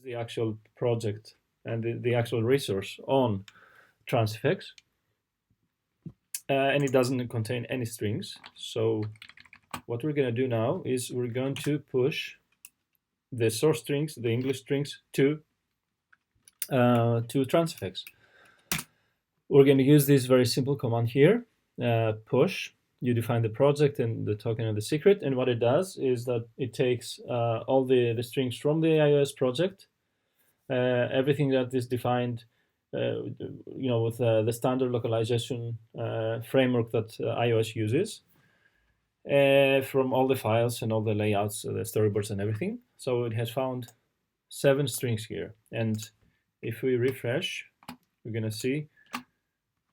the actual project and the actual resource on Transifex, and it doesn't contain any strings. So what we're going to do now is we're going to push the source strings, the English strings, to Transifex. We're going to use this very simple command here, push. You define the project and the token and the secret, and what it does is that it takes all the strings from the iOS project, everything that is defined, with the standard localization framework that iOS uses, from all the files and all the layouts, the storyboards and everything. So it has found 7 strings here, and if we refresh, we're gonna see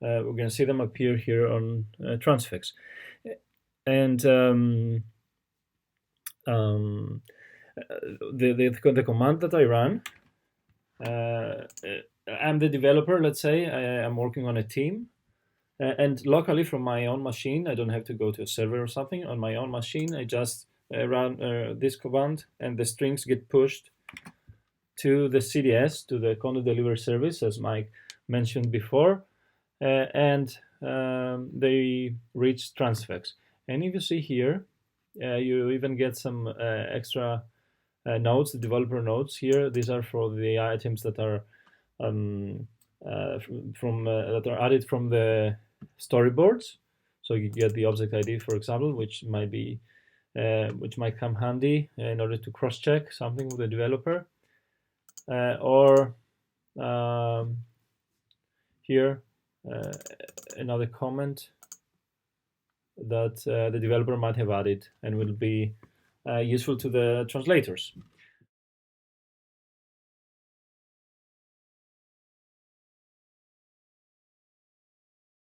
them appear here on Transifex. And the command that I run, I'm the developer, let's say. I'm working on a team, and locally from my own machine, I don't have to go to a server or something. On my own machine, I just run this command, and the strings get pushed to the CDS, to the content delivery service, as Mike mentioned before, and they reach Transifex. And if you see here, you even get some extra nodes, the developer nodes here. These are for the items that are that are added from the storyboards. So you get the object ID, for example, which might come handy in order to cross-check something with the developer, or here another comment that the developer might have added and will be useful to the translators.